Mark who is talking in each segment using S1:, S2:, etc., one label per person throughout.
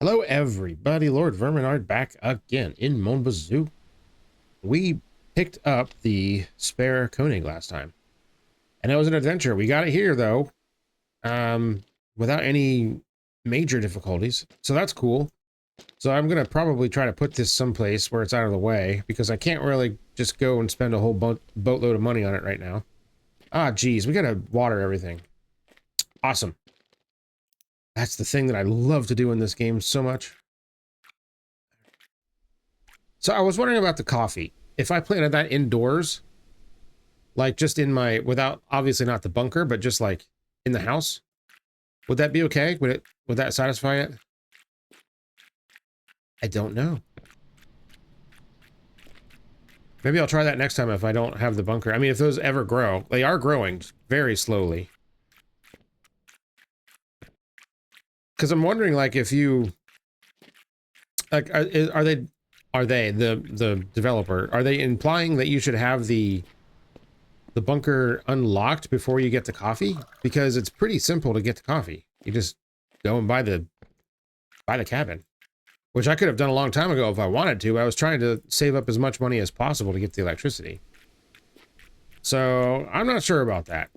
S1: Hello, everybody. Lord Verminard back again in Mon Bazou. We picked up the spare Koenig last time, and it was an adventure. We got it here, though, without any major difficulties, so that's cool. So I'm going to probably try to put this someplace where it's out of the way, because I can't really just go and spend a whole boatload of money on it right now. Ah, geez, we got to water everything. Awesome. That's the thing that I love to do in this game so much. So I was wondering about the coffee. If I planted that indoors, like just in my, without, obviously not the bunker, but just like in the house, would that be okay? Would that satisfy it? I don't know. Maybe I'll try that next time if I don't have the bunker. I mean, if those ever grow, they are growing very slowly. Because I'm wondering, like, if you, like, are they the developer, are they implying that you should have the bunker unlocked before you get the coffee? Because it's pretty simple to get the coffee. You just go and buy the cabin, which I could have done a long time ago if I wanted to. I was trying to save up as much money as possible to get the electricity. So I'm not sure about that.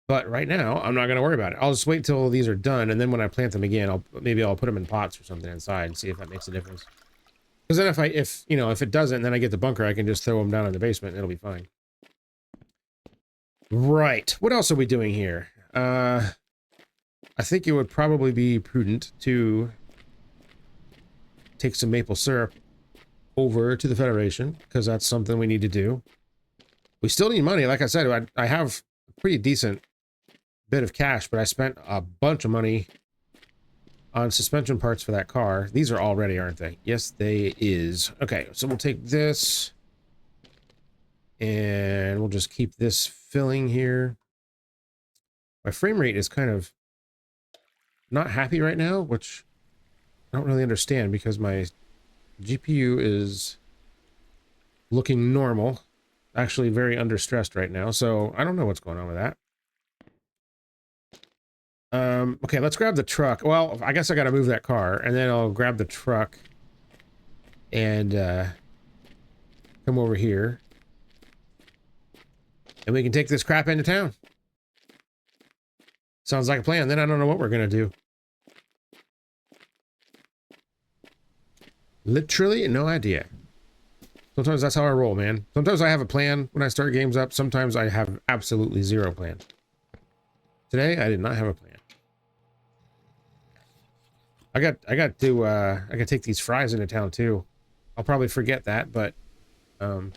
S1: But right now, I'm not going to worry about it. I'll just wait till these are done, and then when I plant them again, maybe I'll put them in pots or something inside and see if that makes a difference. Because then if it doesn't, then I get the bunker, I can just throw them down in the basement and it'll be fine. Right. What else are we doing here? I think it would probably be prudent to take some maple syrup over to the Federation, because that's something we need to do. We still need money. Like I said, I have a pretty decent bit of cash, but I spent a bunch of money on suspension parts for that car. These are all ready, aren't they? Yes, they is. Okay, so we'll take this, and we'll just keep this filling here. My frame rate is kind of not happy right now, which I don't really understand, because my GPU is looking normal. Actually very understressed right now, so I don't know what's going on with that. Okay, let's grab the truck. Well, I guess I gotta move that car, and then I'll grab the truck and come over here, and we can take this crap into town. Sounds like a plan. Then I don't know what we're gonna do. Literally no idea. Sometimes that's how I roll, man. Sometimes I have a plan when I start games up. Sometimes I have absolutely zero plan. Today, I did not have a plan. I got to take these fries into town too. I'll probably forget that, but oh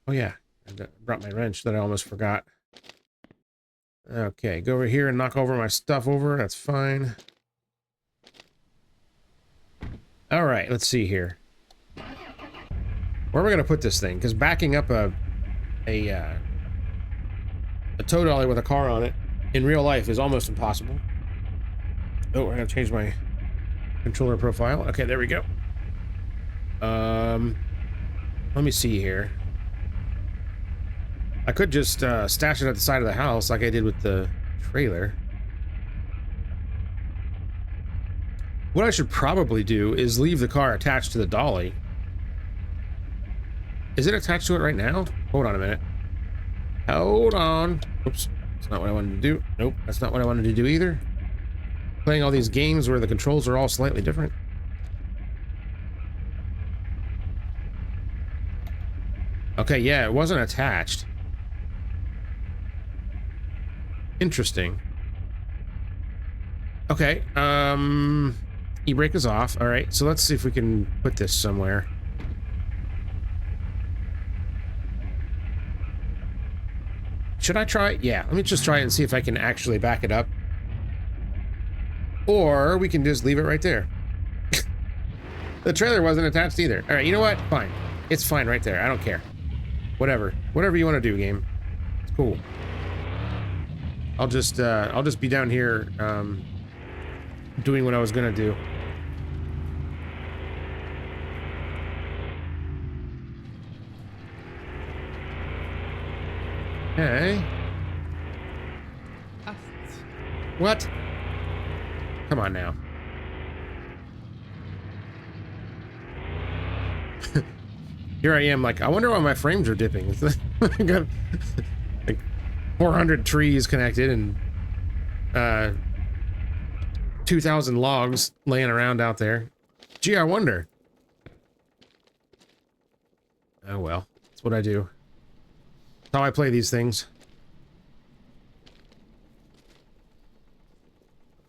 S1: yeah, I brought my wrench that I almost forgot. Okay, go over here and knock over my stuff over. That's fine. All right, let's see here. Where am I gonna put this thing? Because backing up a tow dolly with a car on it in real life is almost impossible. Oh, I gotta change my controller profile. Okay, there we go. Let me see here. I could just stash it at the side of the house like I did with the trailer. What I should probably do is leave the car attached to the dolly. Is it attached to it right now? Hold on a minute. Hold on. Oops. That's not what I wanted to do. Nope, that's not what I wanted to do either. Playing all these games where the controls are all slightly different. Okay, yeah, it wasn't attached. Interesting. Okay, e-brake is off. All right, so let's see if we can put this somewhere. Should I try? Yeah, let me just try it and see if I can actually back it up. Or we can just leave it right there. The trailer wasn't attached either. All right, you know what? Fine. It's fine right there. I don't care. Whatever. Whatever you want to do, game. It's cool. I'll just be down here doing what I was gonna do. Okay. What? Come on now. Here I am, like, I wonder why my frames are dipping. I got like 400 trees connected and 2,000 logs laying around out there. Gee, I wonder. Oh well, that's what I do. That's how I play these things.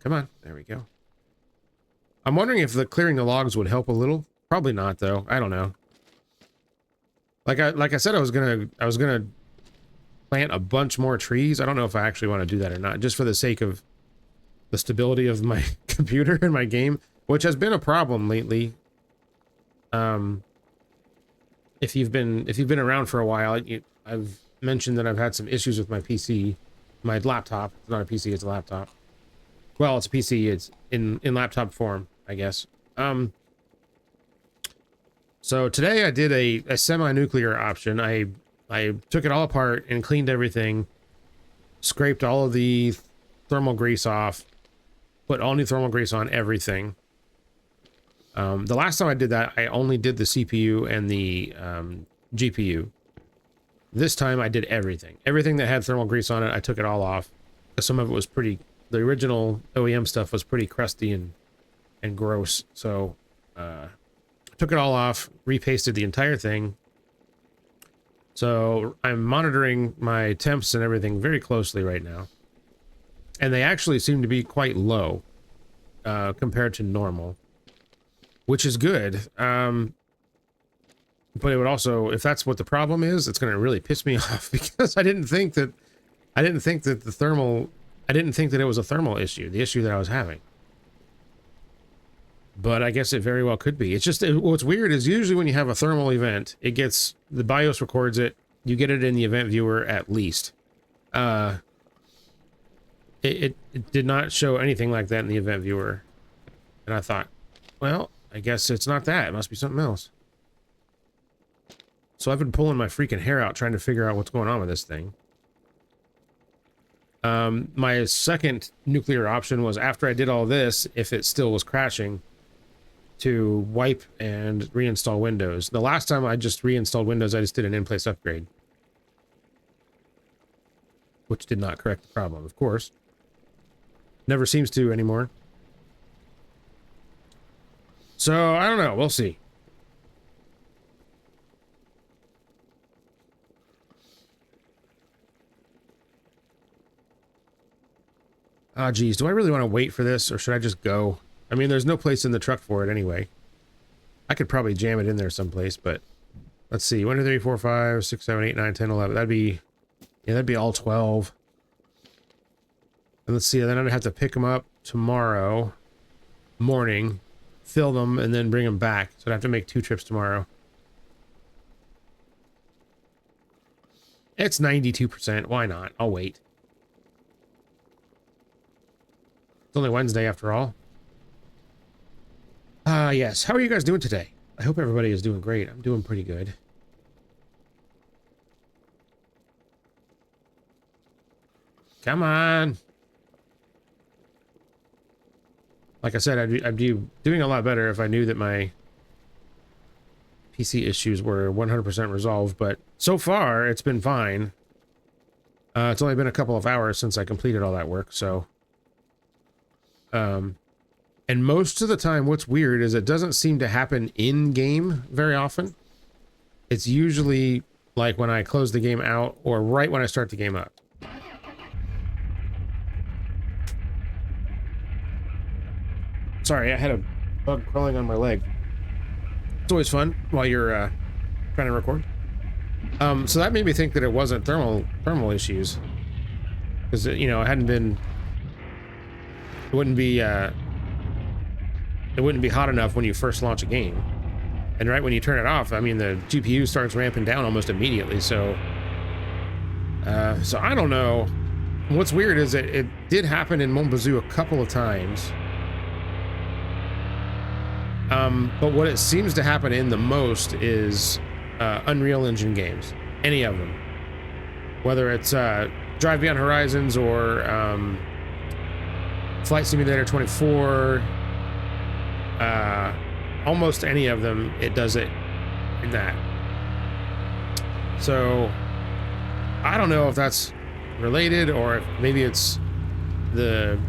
S1: Come on, there we go. I'm wondering if clearing the logs would help a little. Probably not, though. I don't know. Like I said, I was gonna plant a bunch more trees. I don't know if I actually want to do that or not, just for the sake of the stability of my computer and my game, which has been a problem lately. If you've been around for a while, I've mentioned that I've had some issues with my PC, my laptop. It's not a PC, it's a laptop. Well, it's a PC. It's in laptop form, I guess. So today I did a semi-nuclear option. I took it all apart and cleaned everything, scraped all of the thermal grease off, put all new thermal grease on everything. The last time I did that, I only did the CPU and the GPU. This time I did everything. Everything that had thermal grease on it, I took it all off. Some of it was pretty... The original OEM stuff was pretty crusty and gross, so... took it all off, repasted the entire thing. So I'm monitoring my temps and everything very closely right now. And they actually seem to be quite low compared to normal, which is good. But it would also, if that's what the problem is, it's going to really piss me off because I didn't think that it was a thermal issue, the issue that I was having. But I guess it very well could be. It's just, what's weird is usually when you have a thermal event, the BIOS records it, you get it in the event viewer at least. It did not show anything like that in the event viewer. And I thought, well, I guess it's not that. It must be something else. So I've been pulling my freaking hair out trying to figure out what's going on with this thing. My second nuclear option was after I did all this, if it still was crashing, to wipe and reinstall Windows. The last time I just reinstalled Windows, I just did an in-place upgrade. Which did not correct the problem, of course. Never seems to anymore. So, I don't know. We'll see. Ah, geez. Do I really want to wait for this, or should I just go? I mean, there's no place in the truck for it anyway. I could probably jam it in there someplace, but... Let's see. 1, 2, 3, 4, 5, 6, 7, 8, 9, 10, 11. That'd be... Yeah, that'd be all 12. And let's see. Then I'd have to pick them up tomorrow morning, fill them, and then bring them back. So I'd have to make 2 trips tomorrow. It's 92%. Why not? I'll wait. It's only Wednesday after all. Yes. How are you guys doing today? I hope everybody is doing great. I'm doing pretty good. Come on. Like I said, I'd be doing a lot better if I knew that my PC issues were 100% resolved, but so far it's been fine. It's only been a couple of hours since I completed all that work, so... And most of the time, what's weird is it doesn't seem to happen in-game very often. It's usually like when I close the game out or right when I start the game up. Sorry, I had a bug crawling on my leg. It's always fun while you're trying to record. So that made me think that it wasn't thermal issues. Because, you know, it hadn't been... It wouldn't be hot enough when you first launch a game. And right when you turn it off, I mean, the GPU starts ramping down almost immediately, so... so I don't know. What's weird is that it did happen in Mon Bazou a couple of times. But what it seems to happen in the most is Unreal Engine games. Any of them. Whether it's Drive Beyond Horizons or Flight Simulator 24, almost any of them, it does it in that. So I don't know if that's related or if maybe it's the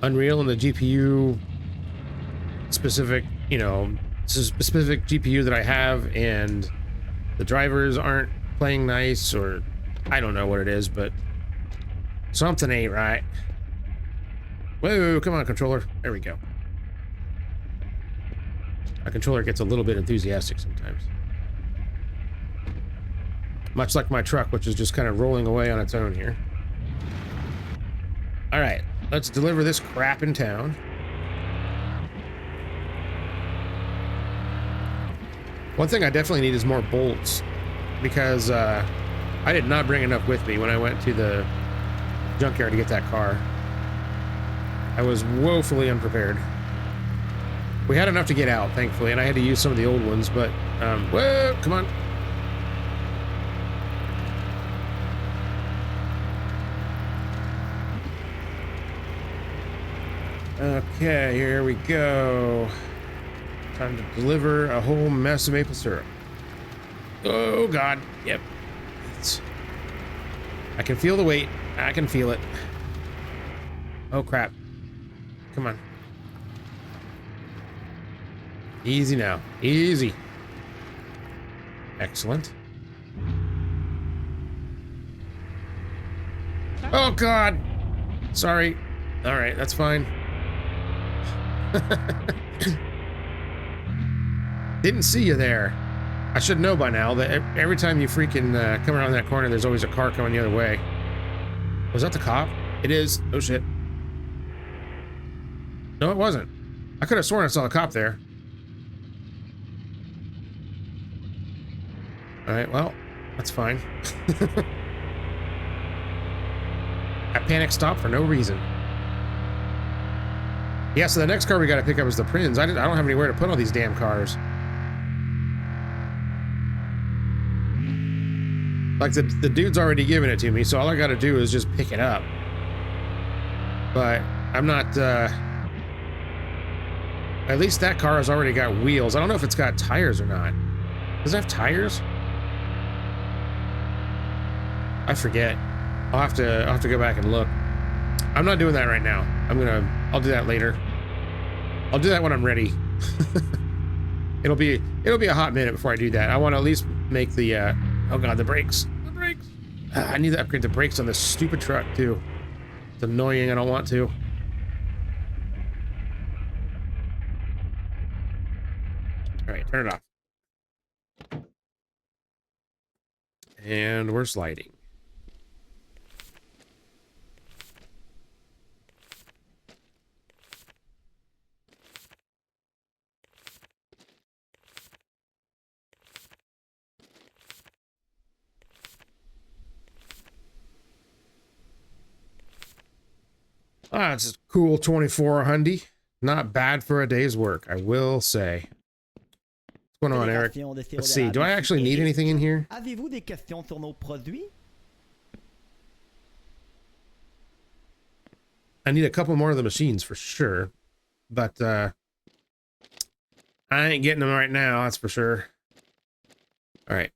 S1: Unreal and the GPU specific, you know, specific GPU that I have, and the drivers aren't playing nice, or I don't know what it is, but something ain't right. Whoa, come on, controller. There we go. My controller gets a little bit enthusiastic sometimes. Much like my truck, which is just kind of rolling away on its own here. All right, let's deliver this crap in town. One thing I definitely need is more bolts, because I did not bring enough with me when I went to the junkyard to get that car. I was woefully unprepared. We had enough to get out, thankfully, and I had to use some of the old ones, but, whoa, come on. Okay, here we go. Time to deliver a whole mess of maple syrup. Oh, God. Yep. I can feel the weight. I can feel it. Oh, crap. Come on. Easy now. Easy. Excellent. Oh, God. Sorry. All right, that's fine. Didn't see you there. I should know by now that every time you freaking come around that corner, there's always a car coming the other way. Was that the cop? It is. Oh, shit. No, it wasn't. I could have sworn I saw a cop there. All right, well, that's fine. I panic stopped for no reason. Yeah, so the next car we gotta pick up is the Prinz. I don't have anywhere to put all these damn cars. Like, the dude's already given it to me, so all I gotta do is just pick it up. But I'm not, at least that car has already got wheels. I don't know if it's got tires or not. Does it have tires? I forget. I'll have to go back and look. I'm not doing that right now. I'll do that later. I'll do that when I'm ready. It'll be a hot minute before I do that. I want to at least make the oh god, the brakes. The brakes. I need to upgrade the brakes on this stupid truck too. It's annoying. I don't want to. All right, turn it off. And we're sliding. Ah, it's a cool 24 Hyundai. Not bad for a day's work, I will say. What's going on, Eric? Let's see. Do I actually need anything in here?
S2: Avez-vous des questions sur nos produits?
S1: I need a couple more of the machines for sure, but I ain't getting them right now, that's for sure. All right.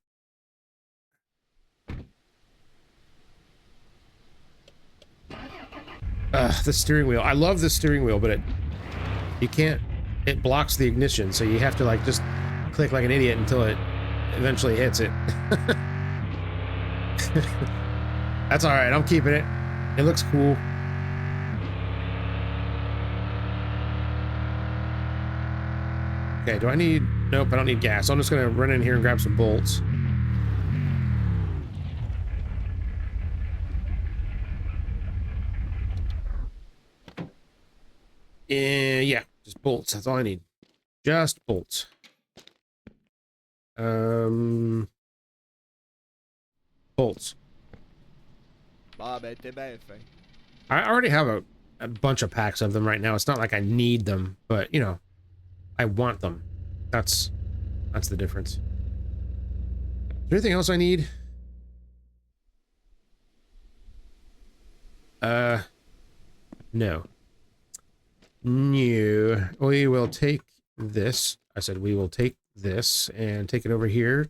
S1: The steering wheel. I love the steering wheel, but it blocks the ignition, so you have to like just click like an idiot until it eventually hits it. That's all right. I'm keeping it. It looks cool. Okay, do I need... Nope, I don't need gas. I'm just gonna run in here and grab some bolts. Yeah, just bolts. That's all I need. Just bolts. Bolts. I already have a bunch of packs of them right now. It's not like I need them, but, you know, I want them. That's the difference. Is there anything else I need? Uh, no. No. We will take this. I said we will take this and take it over here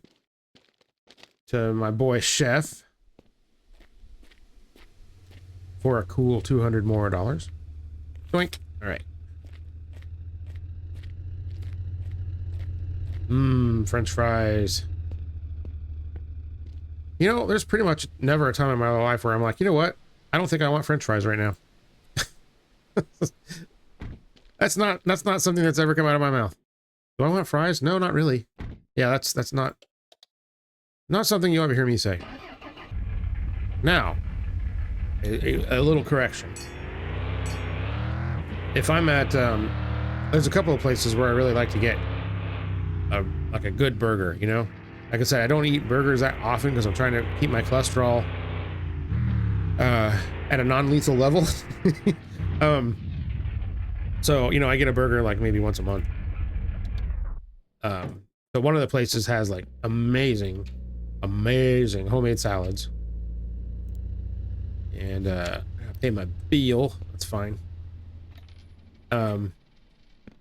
S1: to my boy Chef for a cool $200 more. Doink. All right. French fries. You know, there's pretty much never a time in my life where I'm like, you know what? I don't think I want French fries right now. That's not something that's ever come out of my mouth. Do I want fries? No, not really. Yeah, that's not something you ever hear me say. Now, a little correction. If I'm at, there's a couple of places where I really like to get like a good burger, you know? Like I said, I don't eat burgers that often because I'm trying to keep my cholesterol at a non-lethal level. So, you know, I get a burger like maybe once a month. So one of the places has like amazing homemade salads. And I pay my bill. That's fine.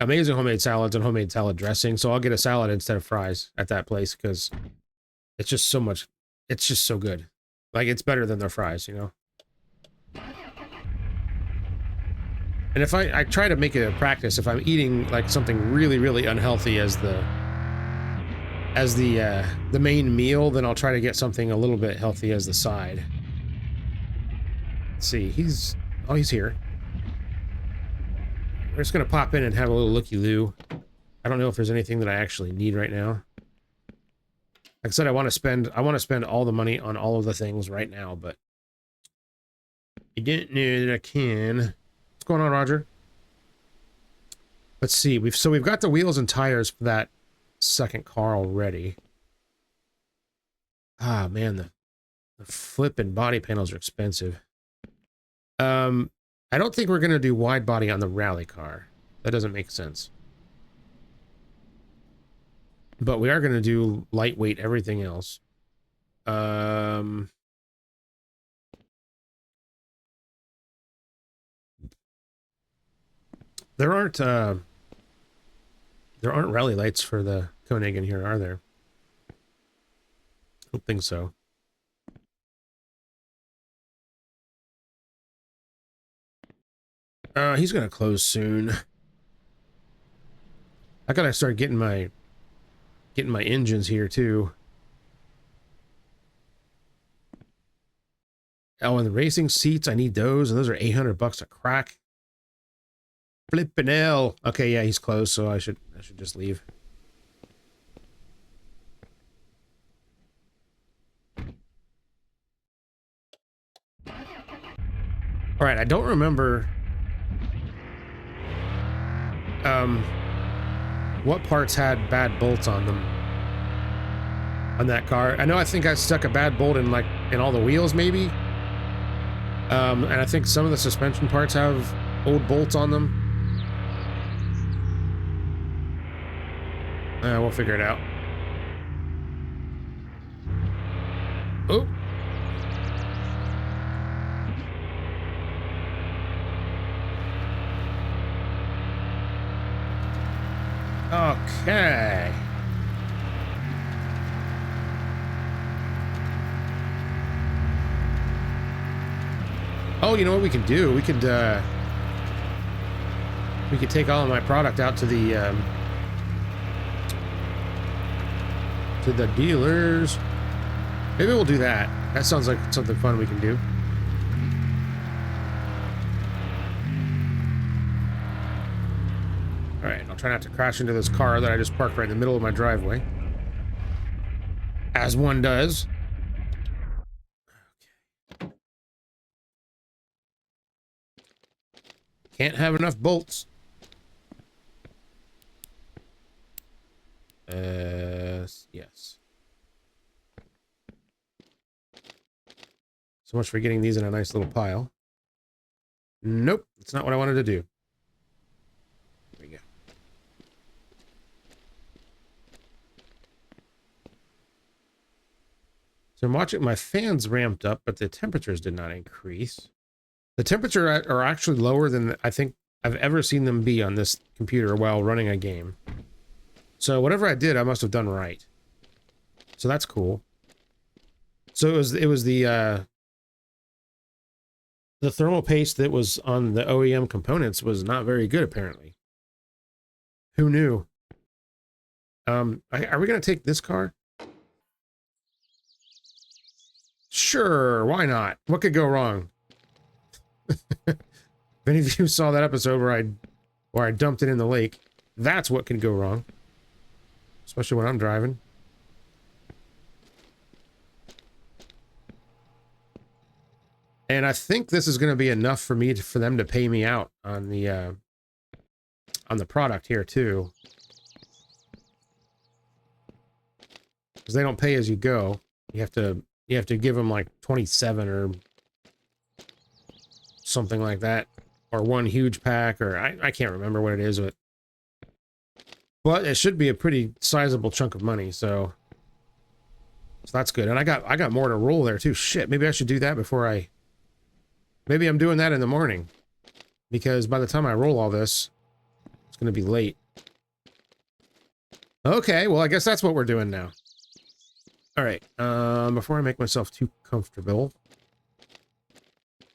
S1: Amazing homemade salads and homemade salad dressing. So I'll get a salad instead of fries at that place because it's just so much. It's just so good. Like it's better than their fries, you know. And if I try to make it a practice, if I'm eating like something really unhealthy as the main meal, then I'll try to get something a little bit healthy as the side. Let's see, he's here. We're just gonna pop in and have a little looky-loo. I don't know if there's anything that I actually need right now. Like I said, I want to spend all the money on all of the things right now, but I don't know that I can. What's going on, Roger? Let's see. We've got the wheels and tires for that second car already. Ah, man, the flipping body panels are expensive. I don't think we're gonna do wide body on the rally car. That doesn't make sense. But we are gonna do lightweight everything else. There aren't rally lights for the Koenig in here, are there? I don't think so. He's gonna close soon. I gotta start getting my engines here too. Oh, and the racing seats, I need those, and those are $800 a crack. Flippin' hell. Okay, yeah, he's closed, so I should just leave. All right, I don't remember what parts had bad bolts on them on that car. I think I stuck a bad bolt in all the wheels maybe. And I think some of the suspension parts have old bolts on them. We'll figure it out. Oh. Okay. Oh, you know what we can do? We could take all of my product out to the dealers. Maybe we'll do that. That sounds like something fun we can do. All right, I'll try not to crash into this car that I just parked right in the middle of my driveway. As one does. Okay. Can't have enough bolts. Yes. So much for getting these in a nice little pile. Nope, that's not what I wanted to do. There we go. So I'm watching, my fans ramped up, but the temperatures did not increase. The temperature are actually lower than I think I've ever seen them be on this computer while running a game. So whatever I did, I must have done right. So that's cool. So it was the thermal paste that was on the OEM components was not very good apparently. Who knew? Are we gonna take this car? Sure, why not? What could go wrong? If any of you saw that episode where I dumped it in the lake, that's what could go wrong. Especially when I'm driving. And I think this is going to be enough for me for them to pay me out on the product here too. Because they don't pay as you go. You have to give them like 27 or something like that, or one huge pack, or I can't remember what it is, but it should be a pretty sizable chunk of money. So that's good. And I got more to roll there too. Shit, maybe I should do that before I. Maybe I'm doing that in the morning, because by the time I roll all this, it's going to be late. Okay, well, I guess that's what we're doing now. All right, before I make myself too comfortable,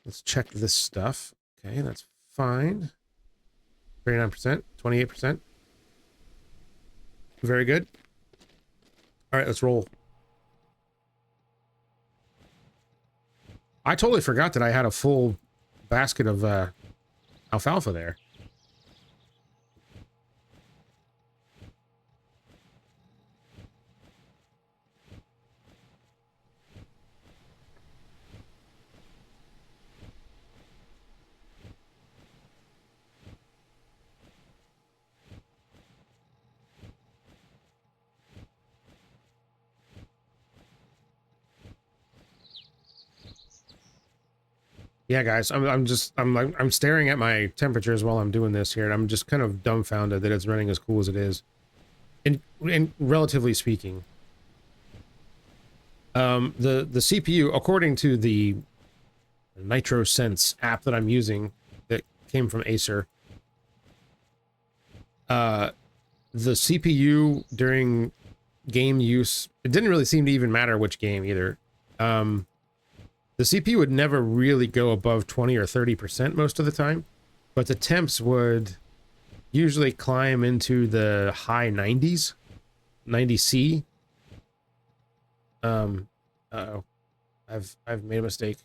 S1: let's check this stuff. Okay, that's fine. 39%, 28%. Very good. All right, let's roll. I totally forgot that I had a full basket of alfalfa there. Yeah, guys, I'm staring at my temperatures while I'm doing this here, and I'm just kind of dumbfounded that it's running as cool as it is. And relatively speaking, the CPU, according to the NitroSense app that I'm using, that came from Acer, the CPU during game use, it didn't really seem to even matter which game either. The CPU would never really go above 20 or 30% most of the time, but the temps would usually climb into the high 90s, 90C. Uh-oh. I've made a mistake.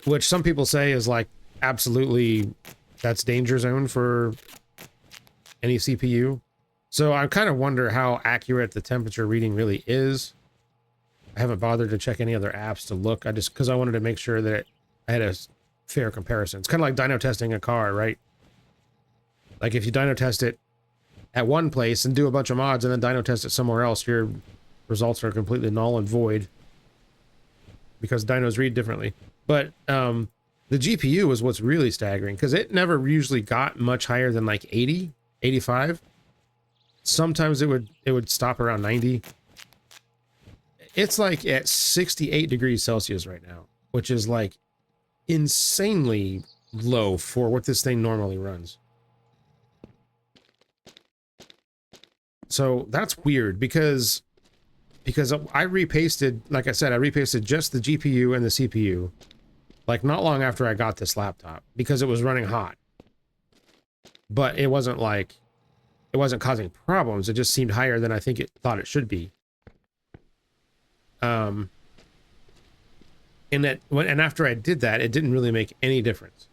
S1: Which some people say is like absolutely, that's danger zone for any CPU. So I kind of wonder how accurate the temperature reading really is. I haven't bothered to check any other apps to look. Because I wanted to make sure that I had a fair comparison. It's kind of like dyno testing a car, right? Like if you dyno test it at one place and do a bunch of mods and then dyno test it somewhere else, your results are completely null and void because dynos read differently. But the GPU is what's really staggering, because it never usually got much higher than like 80, 85. Sometimes it would stop around 90. It's like at 68 degrees Celsius right now, which is like insanely low for what this thing normally runs. So that's weird because I repasted, like I said, I repasted just the GPU and the CPU, like not long after I got this laptop, because it was running hot. But it wasn't like, it wasn't causing problems. It just seemed higher than I think it thought it should be. And after I did that, it didn't really make any difference.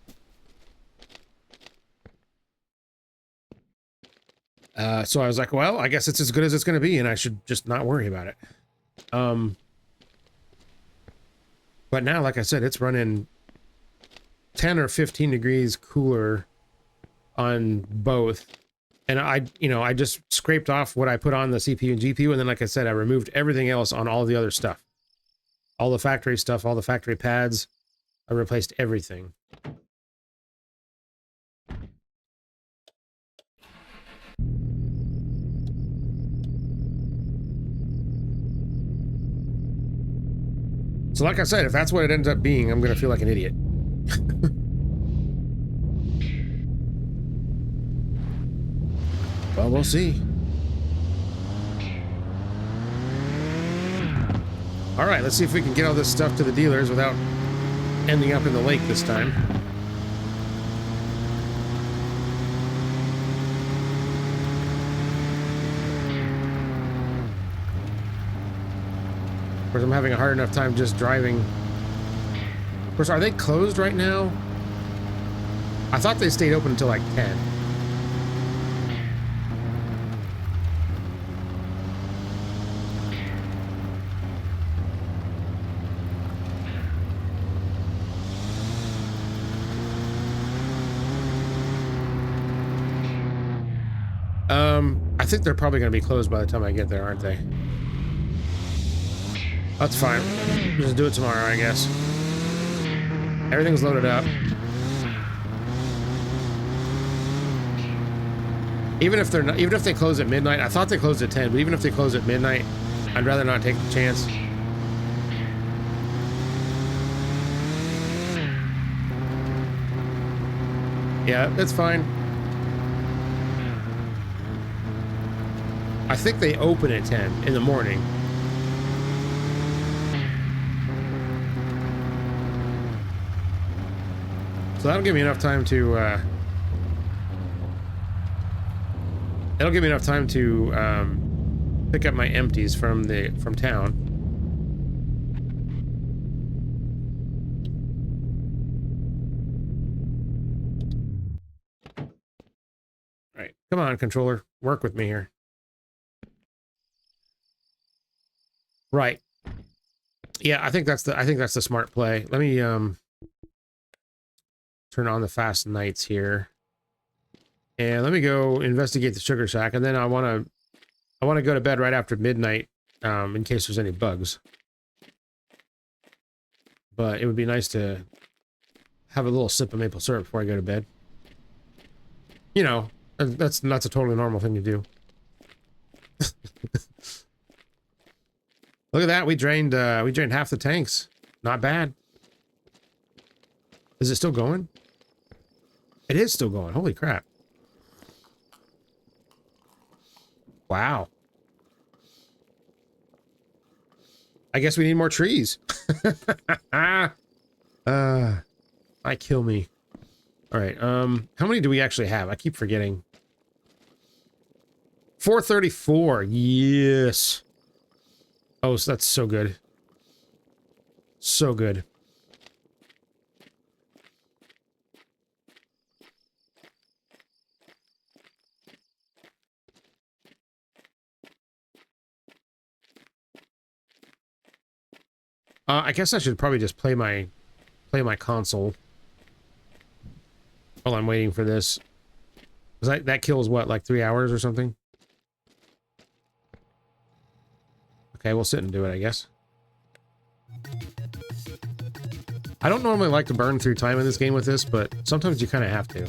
S1: So I was like, well, I guess it's as good as it's going to be, and I should just not worry about it. But now, like I said, it's running 10 or 15 degrees cooler on both. And I just scraped off what I put on the CPU and GPU, and then, like I said, I removed everything else on all the other stuff. All the factory stuff, all the factory pads. I replaced everything. So like I said, if that's what it ends up being, I'm going to feel like an idiot. Well, we'll see. All right, let's see if we can get all this stuff to the dealers without ending up in the lake this time. Of course, I'm having a hard enough time just driving. Of course, are they closed right now? I thought they stayed open until like 10. I think they're probably going to be closed by the time I get there, aren't they? That's fine. Just do it tomorrow, I guess. Everything's loaded up. Even if they're not, even if they close at midnight, I thought they closed at 10, but even if they close at midnight, I'd rather not take the chance. Yeah, that's fine. I think they open at 10 in the morning. So that'll give me enough time to, it'll give me enough time to, pick up my empties from town. All right, come on, controller, work with me here. Right. Yeah, I think that's the smart play. Let me turn on the fast nights here. And let me go investigate the sugar shack, and then I want to go to bed right after midnight in case there's any bugs. But it would be nice to have a little sip of maple syrup before I go to bed. You know, that's a totally normal thing to do. Look at that, we drained half the tanks. Not bad. Is it still going? It is still going. Holy crap. Wow. I guess we need more trees. I kill me. All right. How many do we actually have? I keep forgetting. 434. Yes. Oh, so that's so good. So good. I guess I should probably just play my console while I'm waiting for this. Because that kills what, like 3 hours or something? Okay, we'll sit and do it, I guess. I don't normally like to burn through time in this game with this, but sometimes you kind of have to.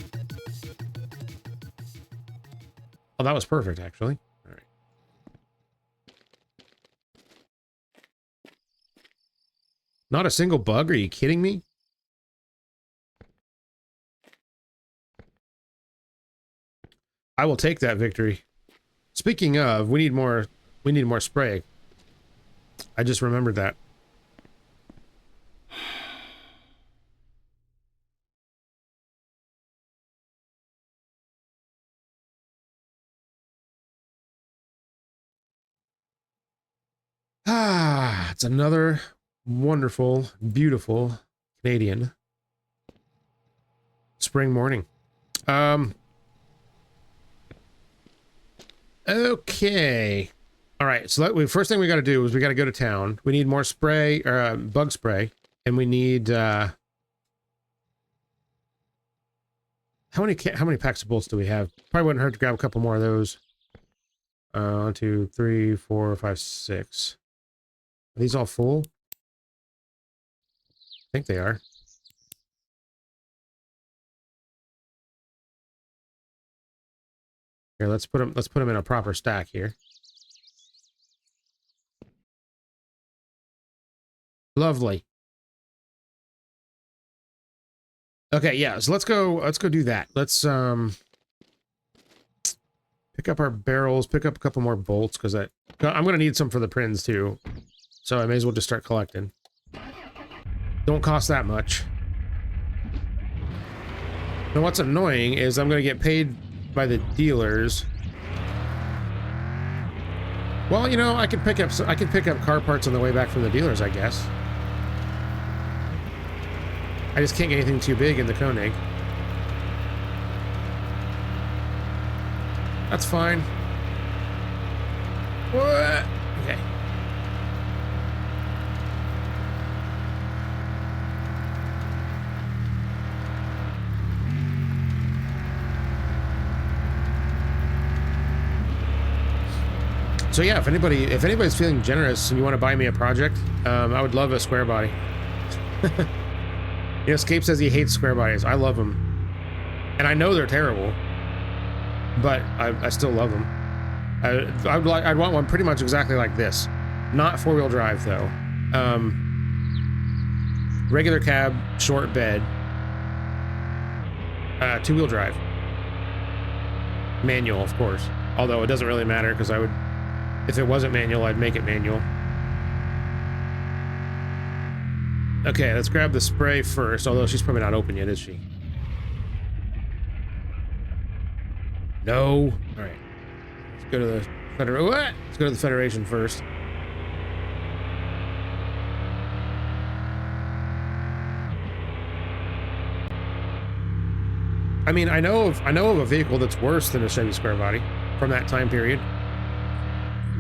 S1: Oh, that was perfect, actually. All right. Not a single bug? Are you kidding me? I will take that victory. Speaking of, we need more spray. I just remembered that. Ah, it's another wonderful, beautiful Canadian spring morning. Okay. All right, so first thing we got to do is we got to go to town. We need more spray, or bug spray, and we need how many packs of bolts do we have? Probably wouldn't hurt to grab a couple more of those. 1, 2, 3, 4, 5, 6. Are these all full? I think they are. Here, let's put them in a proper stack here. Lovely. Okay, yeah, so let's go do that. Let's pick up our barrels, pick up a couple more bolts, because I'm gonna need some for the prins too. So I may as well just start collecting. Don't cost that much. Now what's annoying is I'm gonna get paid by the dealers. Well, you know, I can pick up car parts on the way back from the dealers, I guess. I just can't get anything too big in the Koenig. That's fine. What? Okay. So yeah, if anybody's feeling generous and you want to buy me a project, I would love a square body. You know, Scape says he hates square bodies. I love them, and I know they're terrible, but I still love them. I'd want one pretty much exactly like this, not four-wheel drive though. Regular cab, short bed, two-wheel drive, manual of course. Although it doesn't really matter because if it wasn't manual, I'd make it manual. Okay, let's grab the spray first, although she's probably not open yet, is she? No. All right. Let's go to the Let's go to the Federation first. I mean, I know of a vehicle that's worse than a Chevy Square Body from that time period.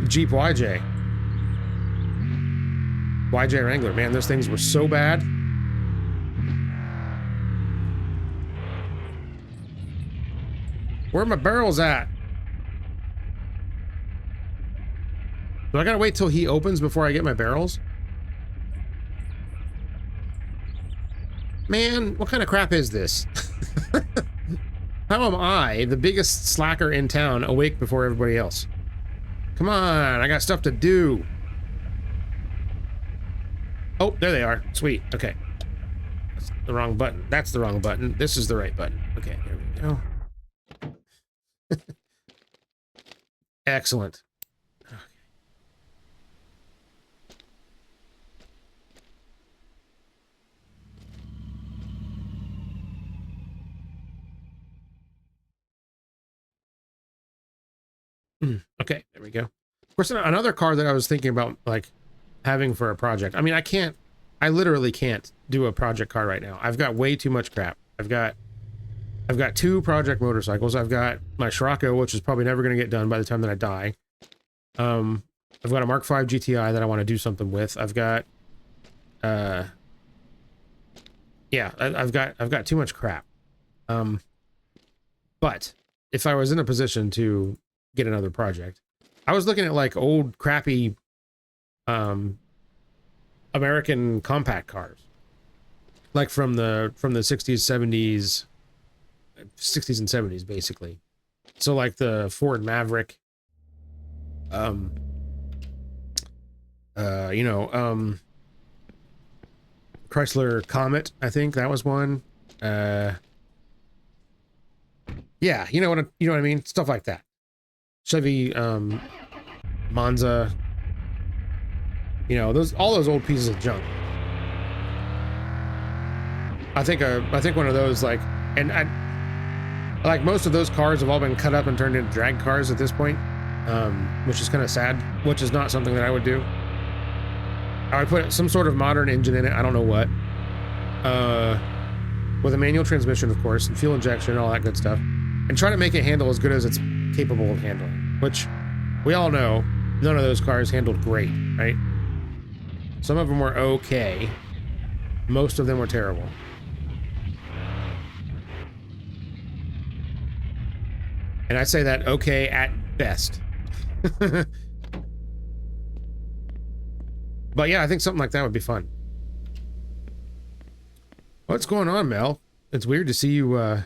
S1: Jeep YJ. YJ Wrangler, man, those things were so bad. Where are my barrels at? Do I gotta wait till he opens before I get my barrels? Man, what kind of crap is this? How am I, the biggest slacker in town, awake before everybody else? Come on, I got stuff to do. Oh, there they are. Sweet. Okay. That's the wrong button. That's the wrong button. This is the right button. Okay, there we go. Excellent. Okay, there we go. Of course, another car that I was thinking about, like, having for a project. I mean, I literally can't do a project car right now. I've got way too much crap. I've got two project motorcycles. I've got my Scirocco, which is probably never going to get done by the time that I die. I've got a Mark V GTI that I want to do something with. I've got, yeah, I've got too much crap. But if I was in a position to get another project, I was looking at like old crappy, American compact cars, like from the 60s, 70s, 60s and 70s, basically. So like the Ford Maverick, Chrysler Comet, I think that was one. Yeah, you know what I mean? Stuff like that. Chevy, Monza, you know, all those old pieces of junk. I think one of those, like, and like most of those cars have all been cut up and turned into drag cars at this point, which is kind of sad, which is not something that I would do. I would put some sort of modern engine in it, I don't know what, with a manual transmission, of course, and fuel injection and all that good stuff, and try to make it handle as good as it's capable of handling, which we all know none of those cars handled great, right? Some of them were okay. Most of them were terrible. And I say that okay at best. But yeah, I think something like that would be fun. What's going on, Mel? It's weird to see you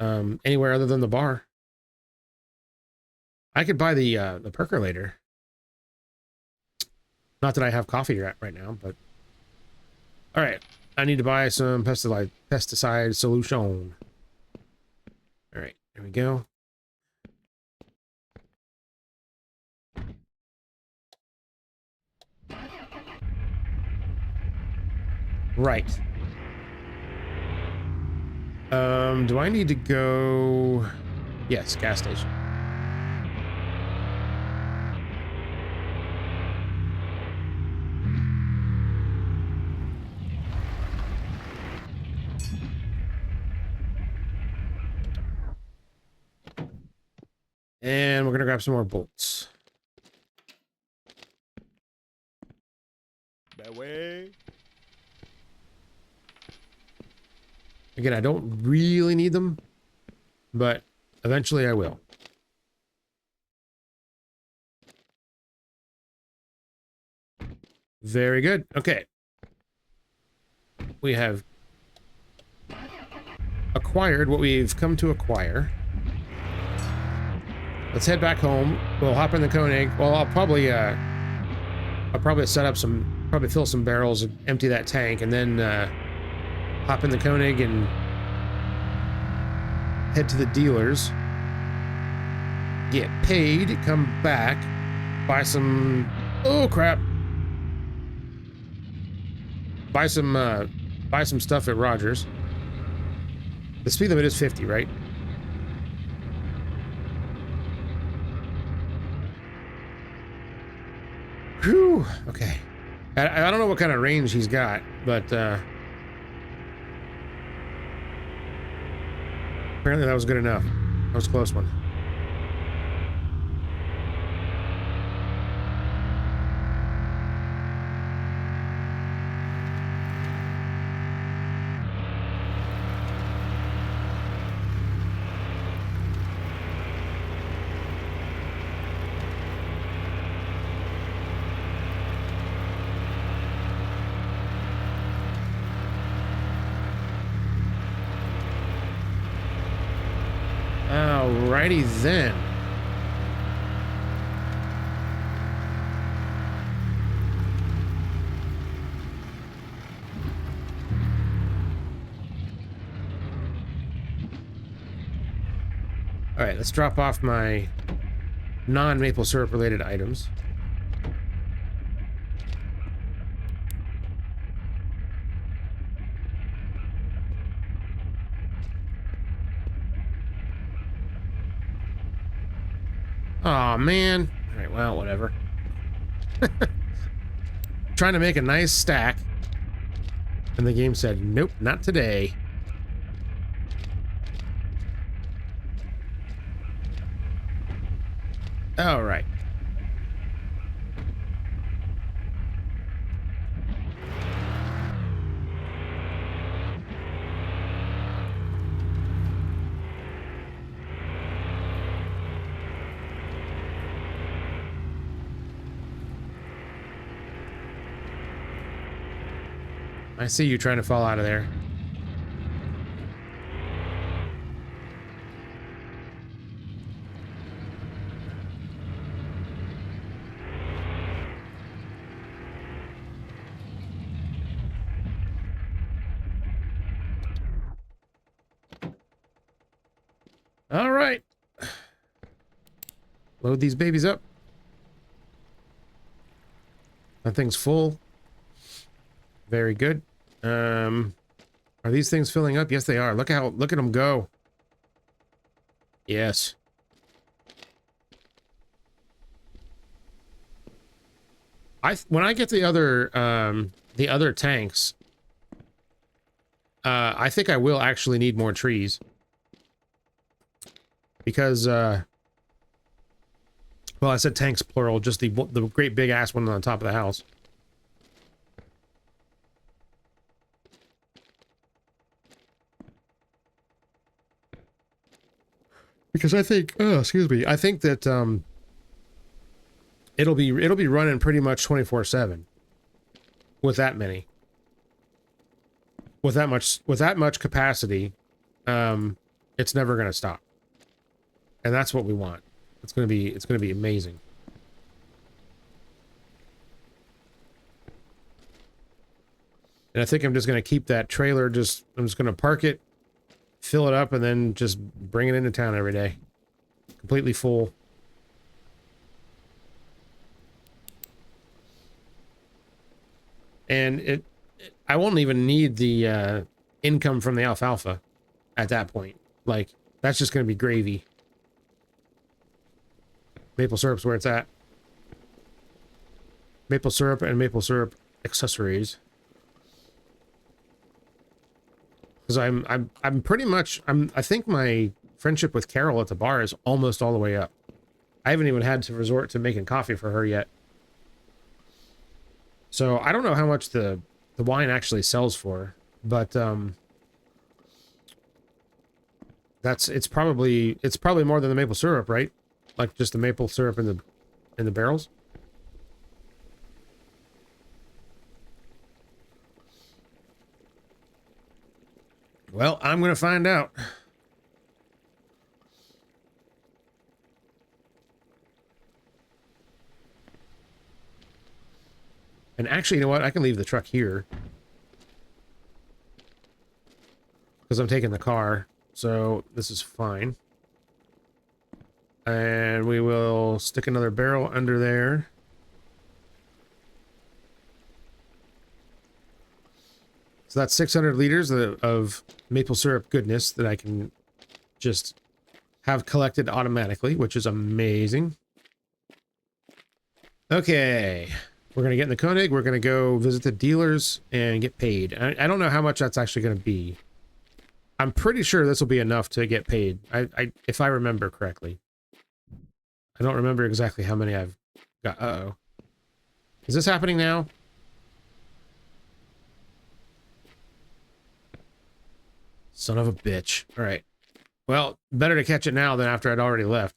S1: anywhere other than the bar. I could buy the percolator. Not that I have coffee right now, but all right. I need to buy some pesticide solution. All right, there we go. Right. Do I need to go? Yes, gas station. And we're gonna grab some more bolts.
S2: Ben ouais.
S1: Again, I don't really need them, but eventually I will. Very good. Okay. We have acquired what we've come to acquire. Let's head back home. We'll hop in the Koenig. Well, I'll probably set up probably fill some barrels and empty that tank, and then hop in the Koenig and head to the dealers. Get paid, come back, buy some... Oh, crap. Buy some stuff at Rogers. The speed limit is 50, right? Whew. Okay. I don't know what kind of range he's got, but apparently that was good enough. That was a close one. Alrighty then. Alright, let's drop off my non-maple syrup related items. Aw, man. Alright, well, whatever. Trying to make a nice stack. And the game said, nope, not today. Alright. I see you trying to fall out of there. All right. Load these babies up. That thing's full. Very good. Are these things filling up? Yes, they are. Look at them go. Yes. When I get the other tanks, I think I will actually need more trees. Because well, I said tanks plural, just the great big ass one on the top of the house. Because I think, oh, excuse me, I think that it'll be running pretty much 24/7 with that many. With that much capacity, it's never going to stop. And that's what we want. It's going to be amazing. And I think I'm just going to keep that trailer, I'm just going to park it, fill it up, and then just bring it into town every day. Completely full. And I won't even need the income from the alfalfa at that point. Like, that's just going to be gravy. Maple syrup's where it's at. Maple syrup and maple syrup accessories. Because I'm pretty much, I think my friendship with Carol at the bar is almost all the way up. I haven't even had to resort to making coffee for her yet. So I don't know how much the wine actually sells for, but it's probably more than the maple syrup, right? Like just the maple syrup in the barrels. Well, I'm gonna find out. And actually, you know what? I can leave the truck here. Because I'm taking the car. So this is fine. And we will stick another barrel under there. So that's 600 liters of maple syrup goodness that I can just have collected automatically, which is amazing. Okay. We're going to get in the Koenig. We're going to go visit the dealers and get paid. I don't know how much that's actually going to be. I'm pretty sure this will be enough to get paid. If I remember correctly. I don't remember exactly how many I've got. Uh-oh. Is this happening now? Son of a bitch. All right. Well, better to catch it now than after I'd already left.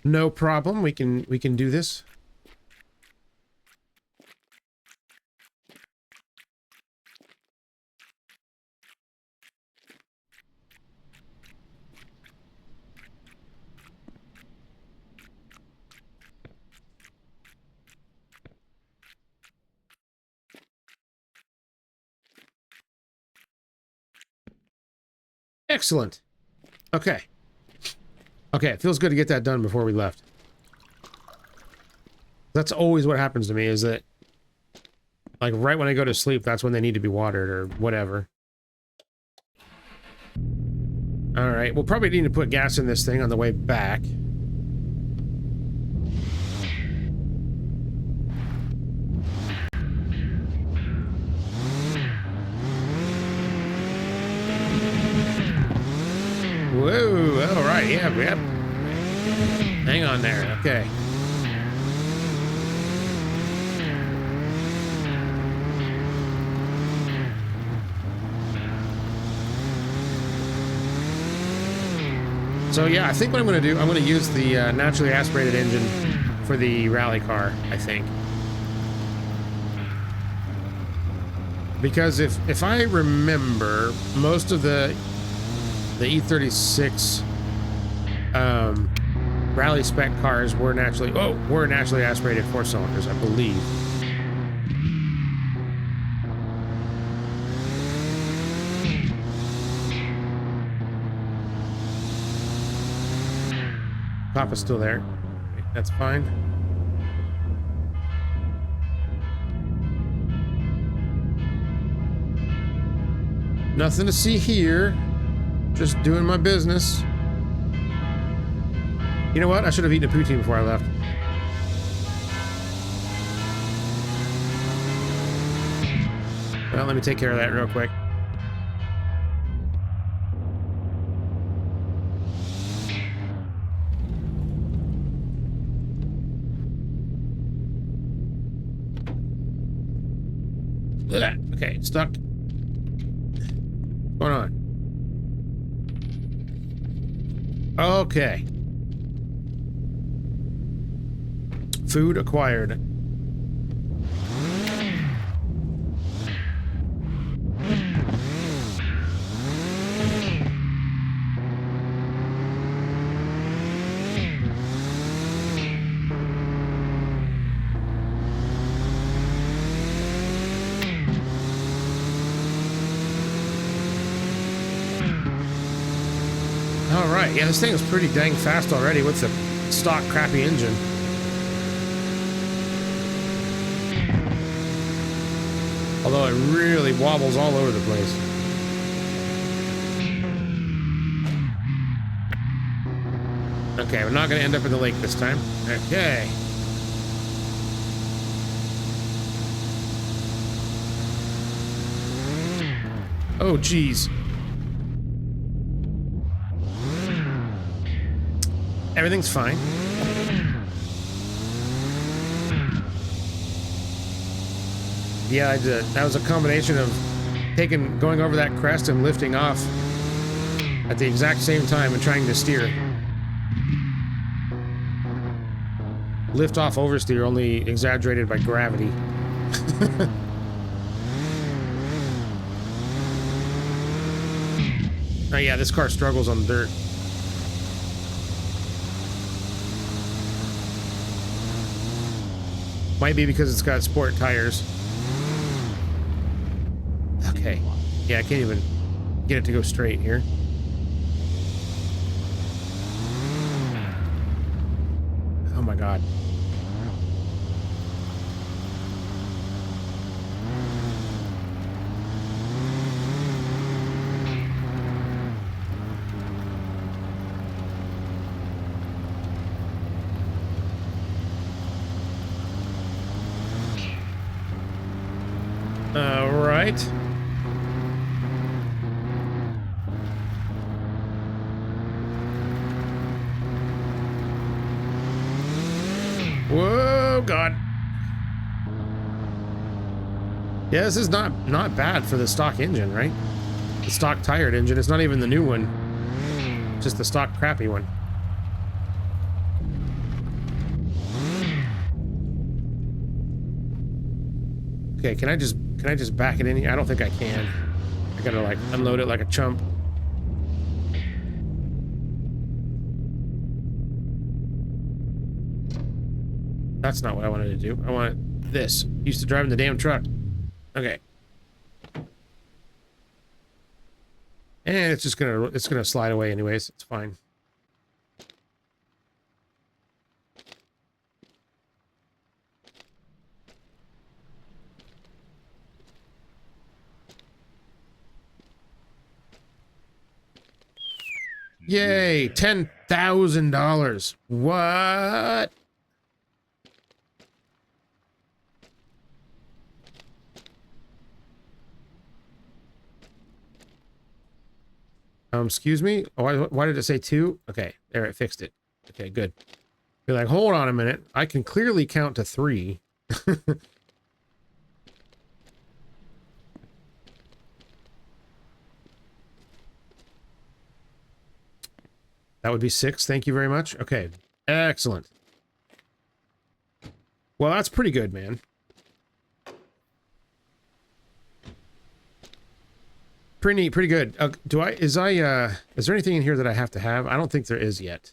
S1: No problem. We can do this. Excellent. Okay. Okay, it feels good to get that done before we left. That's always what happens to me, is that like right when I go to sleep, that's when they need to be watered or whatever. All right, we'll probably need to put gas in this thing on the way back. Whoa, all right, yep. Hang on there, okay. So yeah, I think what I'm going to do, I'm going to use the naturally aspirated engine for the rally car, I think. Because if I remember, most of the E36 rally spec cars were naturally aspirated 4-cylinders, I believe. Papa's still there. That's fine. Nothing to see here. Just doing my business. You know what? I should have eaten a poutine before I left. Well, let me take care of that real quick. Okay, stuck. What's going on? Okay. Food acquired. Alright, yeah, this thing is pretty dang fast already with the stock crappy engine. Although it really wobbles all over the place. Okay, we're not going to end up in the lake this time. Okay. Oh, geez. Everything's fine. Yeah, that was a combination of going over that crest and lifting off at the exact same time and trying to steer. Lift off oversteer, only exaggerated by gravity. Oh yeah, this car struggles on dirt. Might be because it's got sport tires. Okay. Yeah, I can't even get it to go straight here. Oh my god. All right. Whoa, God. Yeah, this is not bad for the stock engine, right? The stock tired engine. It's not even the new one. Just the stock crappy one. Okay, can I just back it in here? I don't think I can. I gotta like unload it like a chump. That's not what I wanted to do. I want this. Used to driving the damn truck. Okay. And it's gonna slide away anyways. It's fine. Yay, $10,000. What? Excuse me? Why did it say 2? Okay, there, it fixed it. Okay, good. You're like, hold on a minute. I can clearly count to 3. That would be 6. Thank you very much. Okay, excellent. Well, that's pretty good, man. Pretty good. Is there anything in here that I have to have? I don't think there is yet.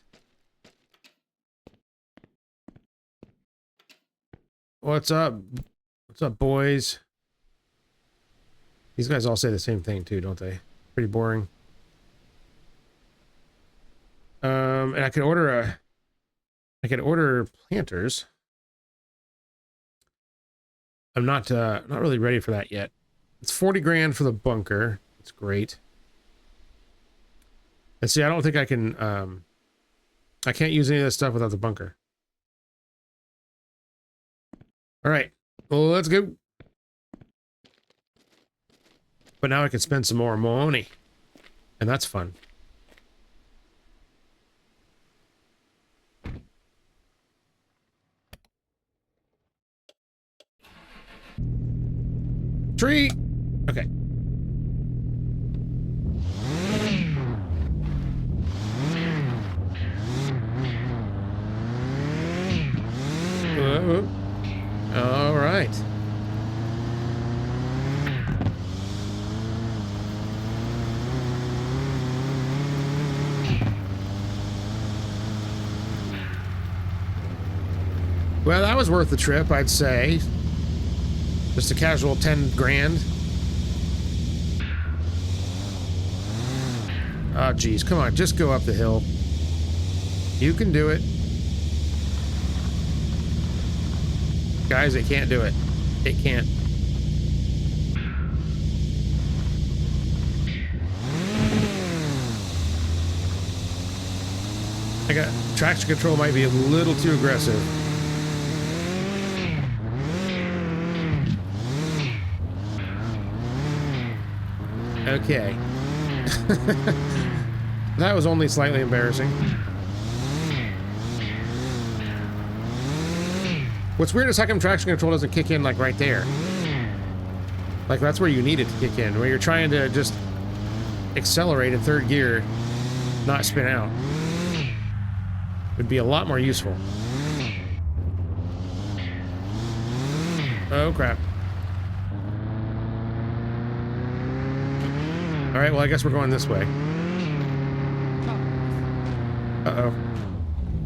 S1: What's up? What's up, boys? These guys all say the same thing too, don't they? Pretty boring. And I could order planters. I'm not really ready for that yet. It's 40 grand for the bunker. It's great. And see, I don't think I can, I can't use any of this stuff without the bunker. All right, well, let's go. But now I can spend some more money. And that's fun. Tree! Okay. All right. Well, that was worth the trip, I'd say. Just a casual 10 grand. Oh, geez. Come on. Just go up the hill. You can do it. Guys, it can't do it. It can't. I got traction control might be a little too aggressive. Okay. That was only slightly embarrassing. What's weird is how come traction control doesn't kick in like right there. Like that's where you need it to kick in, where you're trying to just accelerate in third gear, not spin out. Would be a lot more useful. Oh crap. Alright, well I guess we're going this way. Uh-oh.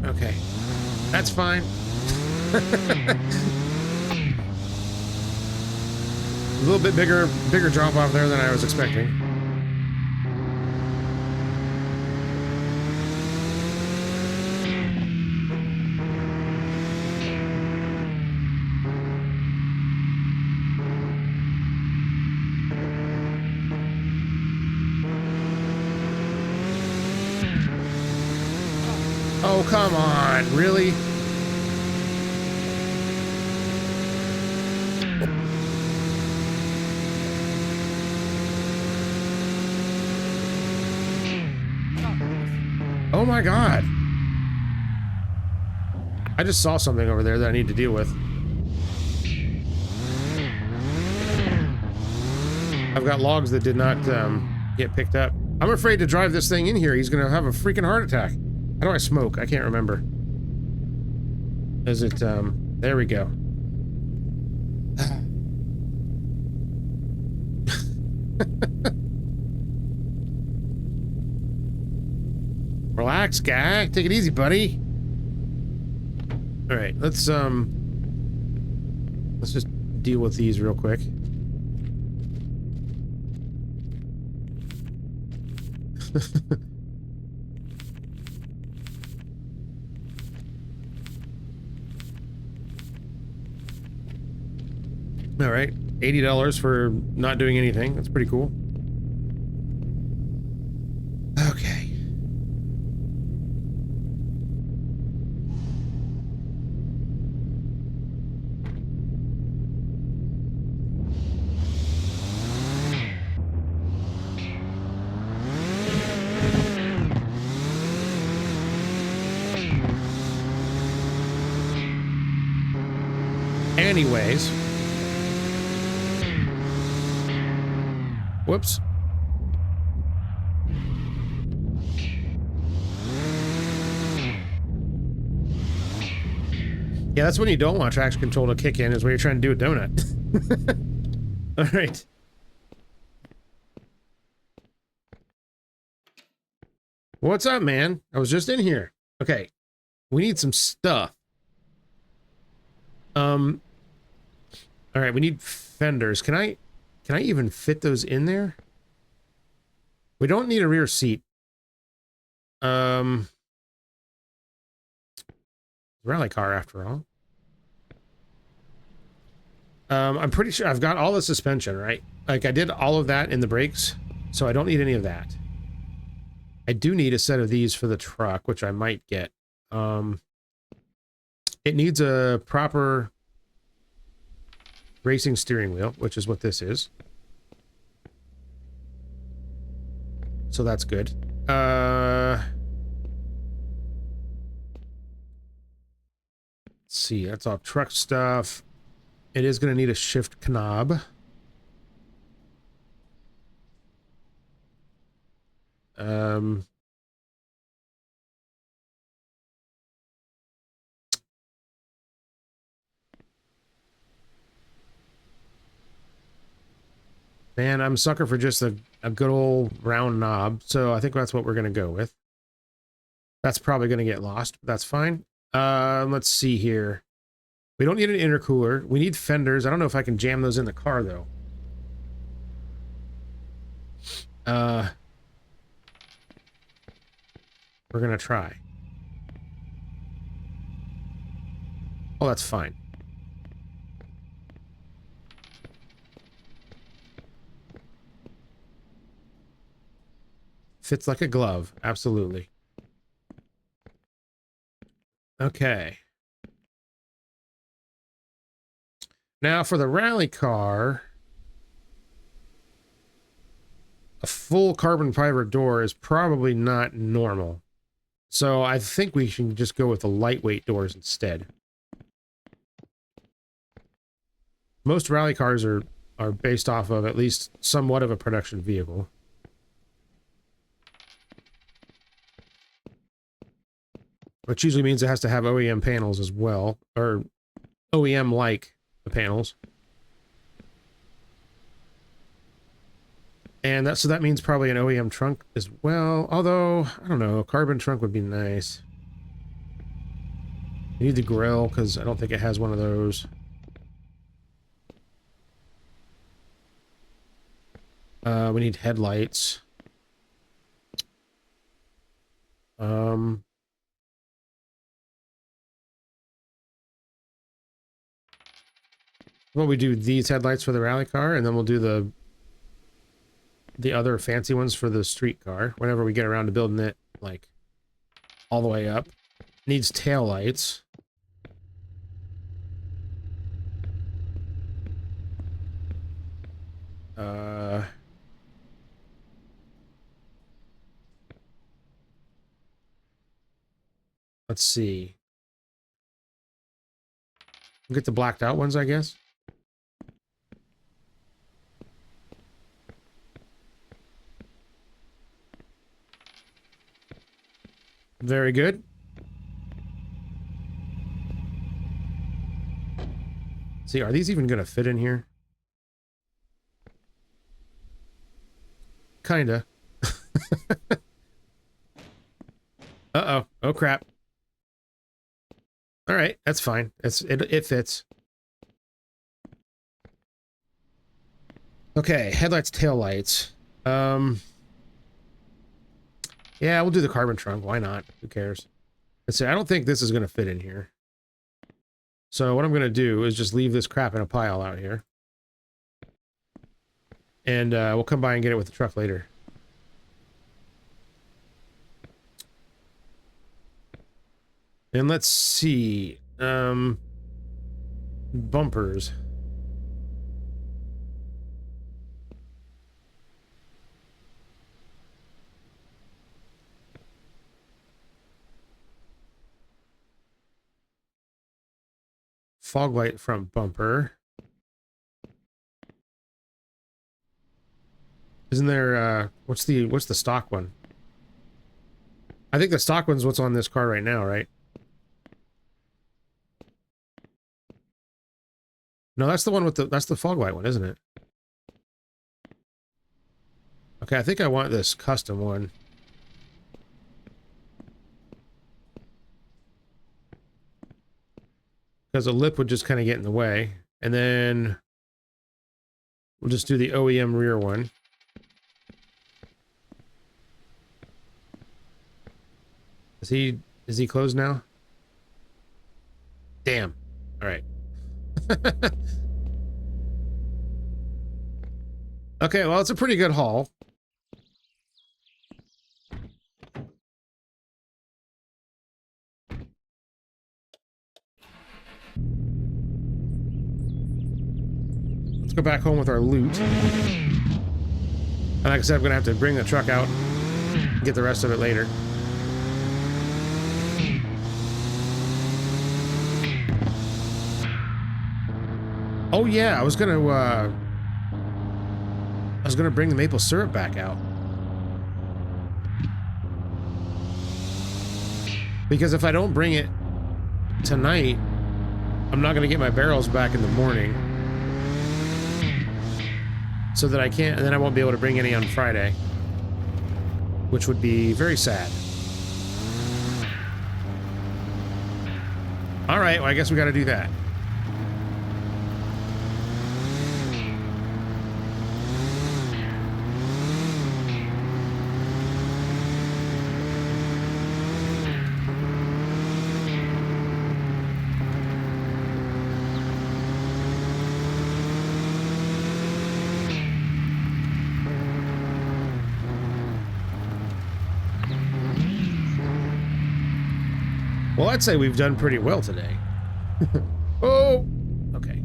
S1: Okay. That's fine. A little bit bigger drop off there than I was expecting. Oh, come on. Really? Oh my god. I just saw something over there that I need to deal with. I've got logs that did not get picked up. I'm afraid to drive this thing in here. He's gonna have a freaking heart attack. How do I smoke? I can't remember. Is it, there we go. Relax, guy. Take it easy, buddy. Alright, let's just deal with these real quick. Alright, $80 for not doing anything. That's pretty cool. Okay. Anyways. Whoops. Yeah, that's when you don't want traction control to kick in, is when you're trying to do a donut. Alright. What's up, man? I was just in here. Okay. We need some stuff. Alright, we need fenders. Can I even fit those in there? We don't need a rear seat. Rally car after all. I'm pretty sure I've got all the suspension, right? Like I did all of that in the brakes, so I don't need any of that. I do need a set of these for the truck, which I might get. It needs a proper racing steering wheel, which is what this is. So that's good. Let's see, that's all truck stuff. It is going to need a shift knob. Man, I'm a sucker for just a good old round knob, so I think that's what we're going to go with. That's probably going to get lost, but that's fine. Let's see here. We don't need an intercooler. We need fenders. I don't know if I can jam those in the car, though. We're going to try. Oh, that's fine. Fits like a glove. Absolutely. Okay. Now for the rally car, a full carbon fiber door is probably not normal. So I think we should just go with the lightweight doors instead. Most rally cars are based off of at least somewhat of a production vehicle. Which usually means it has to have OEM panels as well, or OEM-like panels. And so that means probably an OEM trunk as well, although, I don't know, a carbon trunk would be nice. We need the grill, because I don't think it has one of those. We need headlights. Well, we do these headlights for the rally car, and then we'll do the other fancy ones for the street car whenever we get around to building it, like, all the way up. Needs tail lights. Let's see. We'll get the blacked out ones, I guess. Very good. See, are these even going to fit in here? Kinda. Uh-oh. Oh, crap. All right, that's fine. It fits. Okay, headlights, taillights. Yeah, we'll do the carbon trunk. Why not? Who cares? Let's see, I don't think this is going to fit in here. So what I'm going to do is just leave this crap in a pile out here. And we'll come by and get it with the truck later. And let's see. Bumpers. Fog light front bumper. Isn't there what's the stock one? I think the stock one's what's on this car right now, right? No, that's the one with that's the fog light one, isn't it? Okay, I think I want this custom one. Because the lip would just kind of get in the way. And then we'll just do the OEM rear one. Is he closed now? Damn. All right. Okay, well, it's a pretty good haul. Let's go back home with our loot. And like I said, I'm gonna have to bring the truck out and get the rest of it later. Oh yeah, I was gonna bring the maple syrup back out. Because if I don't bring it tonight, I'm not gonna get my barrels back in the morning. so that I can't, and then I won't be able to bring any on Friday, which would be very sad. All right, well, I guess we got to do that. Well, I'd say we've done pretty well today. Oh, okay.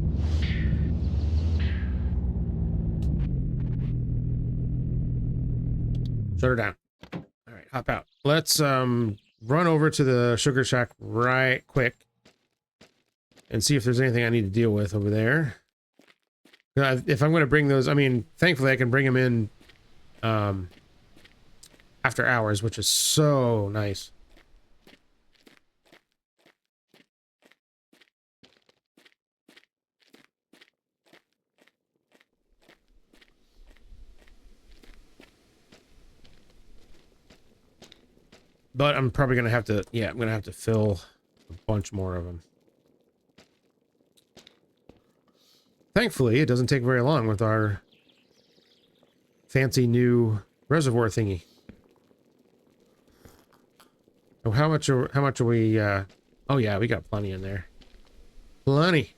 S1: Shut her down. All right, hop out. Let's run over to the sugar shack right quick and see if there's anything I need to deal with over there. If I'm going to bring those, I mean, thankfully I can bring them in after hours, which is so nice. But I'm probably going to have to, yeah, I'm going to have to fill a bunch more of them. Thankfully, it doesn't take very long with our fancy new reservoir thingy. Oh, how much are we, oh yeah, we got plenty in there. Plenty.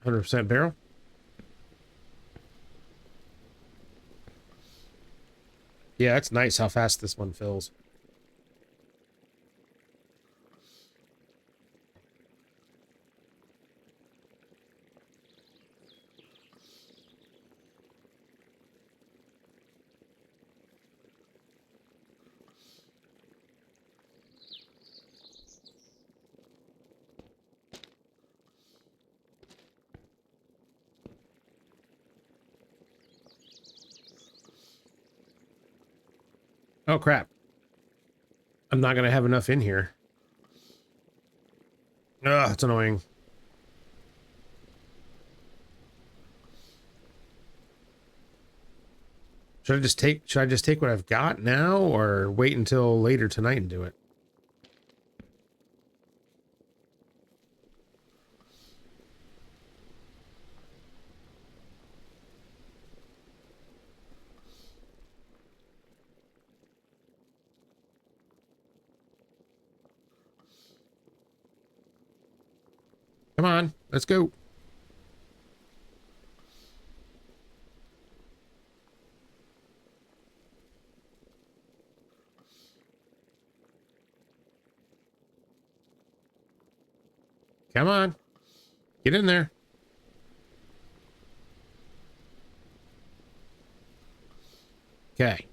S1: %, barrel. Yeah, it's nice how fast this one fills. Oh, crap. I'm not going to have enough in here. Ugh, it's annoying. Should I just take what I've got now or wait until later tonight and do it? Come on, let's go. Come on. Get in there. Okay.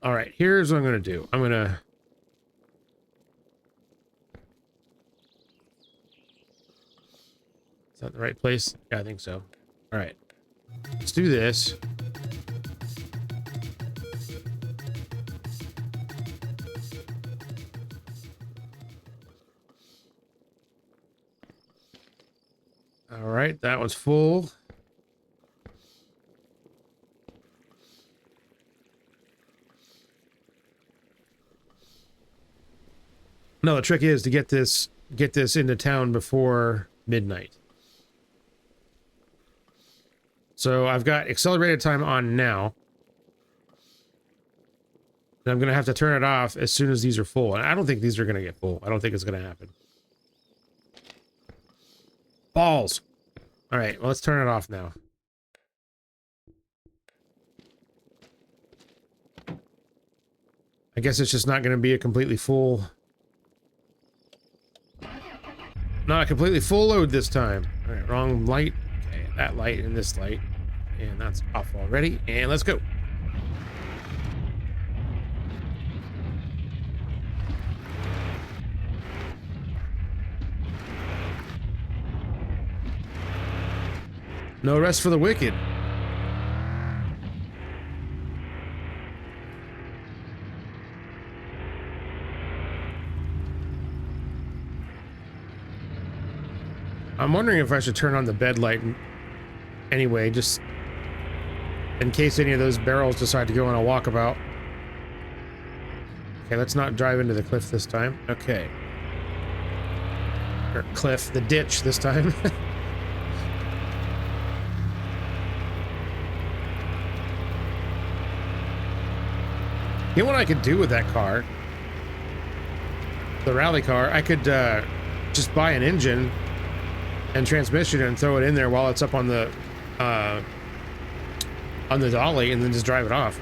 S1: All right, here's what I'm going to do. I'm going to... Is that the right place? Yeah, I think so. All right. Let's do this. All right, that one's full. No, the trick is to get this into town before midnight. So I've got accelerated time on now. And I'm going to have to turn it off as soon as these are full. And I don't think these are going to get full. I don't think it's going to happen. Balls. All right, well, let's turn it off now. I guess it's just not going to be a completely full... Not a completely full load this time. All right, wrong light. Okay, that light and this light. And that's off already. And let's go. No rest for the wicked. I'm wondering if I should turn on the bed light anyway, just in case any of those barrels decide to go on a walkabout. Okay, let's not drive into the cliff this time. Okay. Or cliff, the ditch this time. You know what I could do with that car? The rally car, I could just buy an engine and transmission and throw it in there while it's up on the dolly and then just drive it off.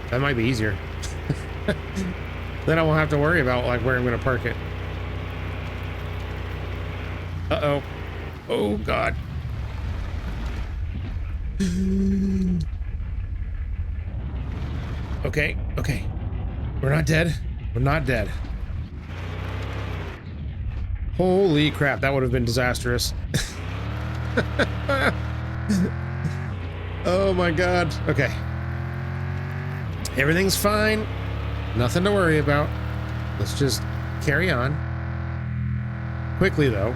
S1: That might be easier. Then I won't have to worry about like where I'm gonna park it. Uh-oh. Oh god. Okay, okay. We're not dead. We're not dead. Holy crap, that would have been disastrous. Oh my god. Okay. Everything's fine. Nothing to worry about. Let's just carry on. Quickly, though.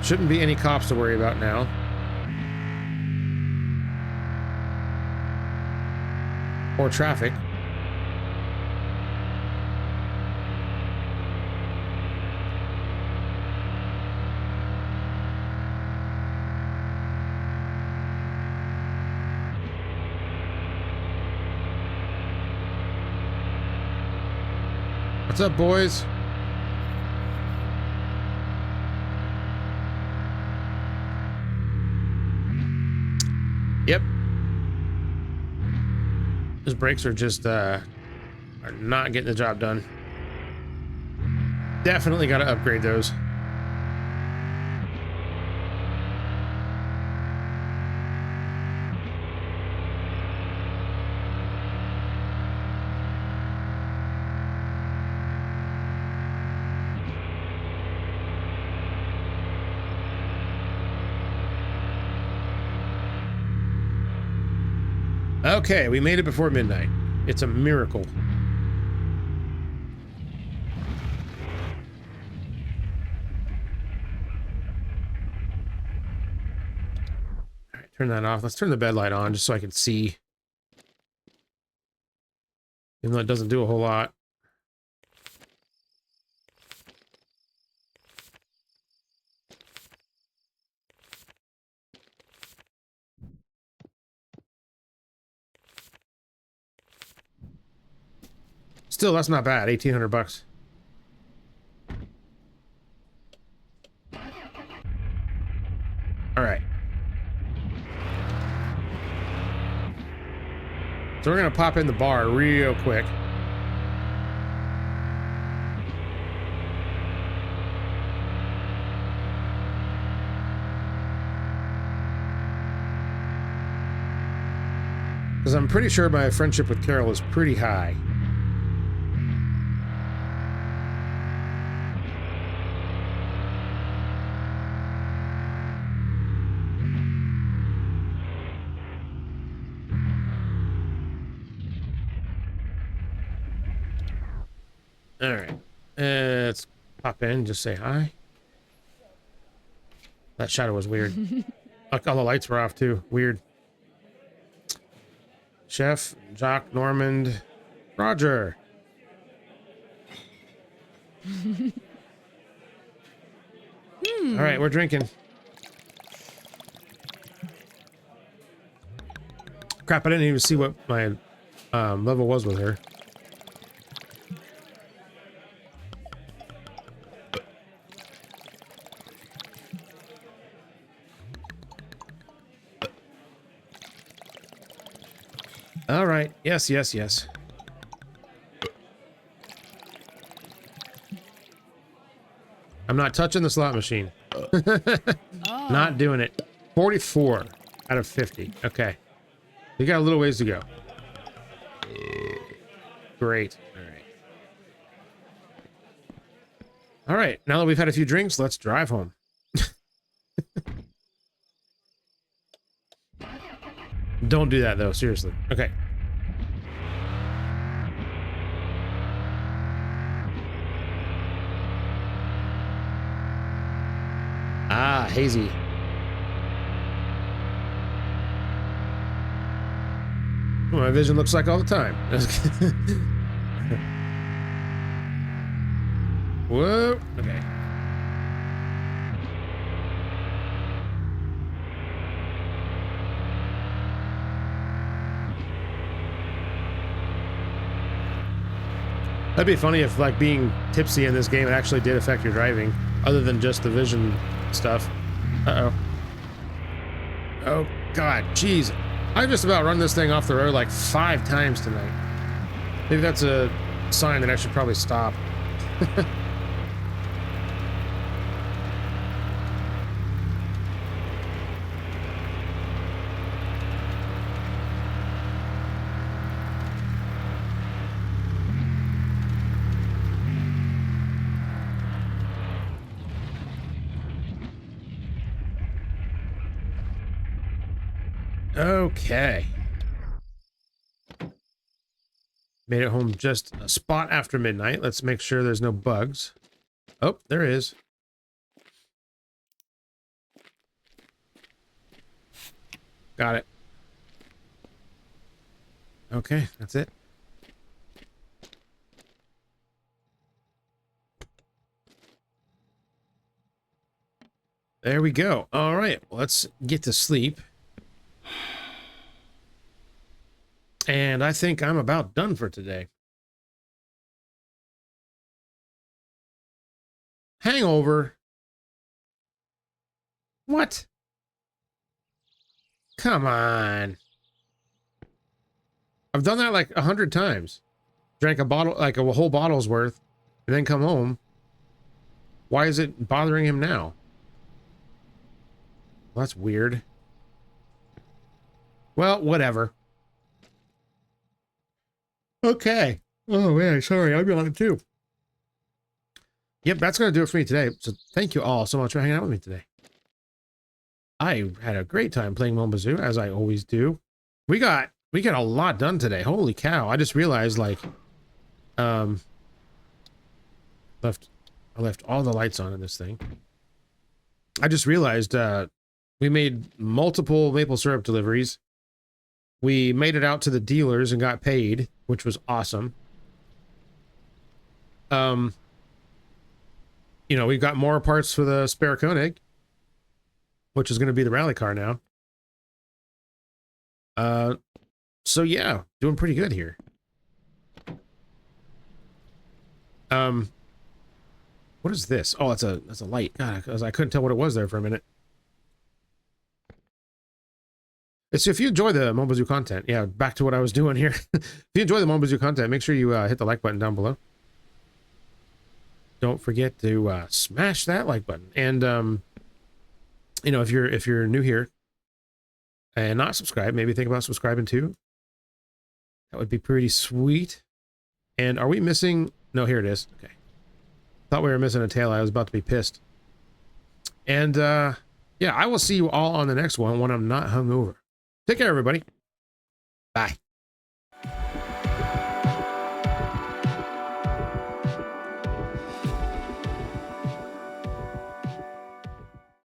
S1: Shouldn't be any cops to worry about now. Or traffic. What's up, boys? Yep. Those brakes are just are not getting the job done. Definitely got to upgrade those. Okay, we made it before midnight. It's a miracle. All right, turn that off. Let's turn the bed light on just so I can see. Even though it doesn't do a whole lot. Still, that's not bad. 1,800 bucks. All right. So we're gonna pop in the bar real quick. Because I'm pretty sure my friendship with Carol is pretty high. All right, let's pop in, just say hi. That shadow was weird. Like all the lights were off too. Weird. Chef, Jock, Normand, Roger. All right, we're drinking. Crap, I didn't even see what my level was with her. All right. Yes, yes, yes. I'm not touching the slot machine. Not doing it. 44 out of 50. Okay. We got a little ways to go. Great. All right. All right. Now that we've had a few drinks, let's drive home. Don't do that, though. Seriously. Okay. hazy. What my vision looks like all the time. Whoa. Okay. That'd be funny if, like, being tipsy in this game it actually did affect your driving, other than just the vision stuff. Uh-oh. Oh, God, jeez. I just about run this thing off the road like 5 times tonight. Maybe that's a sign that I should probably stop. Okay. Made it home just a spot after midnight. Let's make sure there's no bugs. Oh, there is. Got it. Okay, that's it. There we go. All right, let's get to sleep. And I think I'm about done for today. Hangover. What? Come on. I've done that like 100 times. Drank a bottle, like a whole bottle's worth, and then come home. Why is it bothering him now? Well, that's weird. Well, whatever. Okay. Oh, man, sorry. I'm on it too. Yep, that's going to do it for me today. So thank you all so much for hanging out with me today. I had a great time playing Mon Bazou, as I always do. We got a lot done today. Holy cow. I just realized, like, I left all the lights on in this thing. I just realized, we made multiple maple syrup deliveries. We made it out to the dealers and got paid, which was awesome. You know, we've got more parts for the spare Koenig, which is going to be the rally car now. So yeah, doing pretty good here. What is this? Oh, that's a light. God, I couldn't tell what it was there for a minute. So if you enjoy the Mon Bazou content, yeah, back to what I was doing here. If you enjoy the Mon Bazou content, make sure you hit the like button down below. Don't forget to smash that like button. And you know, if you're new here and not subscribed, maybe think about subscribing too. That would be pretty sweet. And are we missing? No, here it is. Okay. Thought we were missing a tail. I was about to be pissed. And yeah, I will see you all on the next one when I'm not hungover. Take care, everybody. Bye.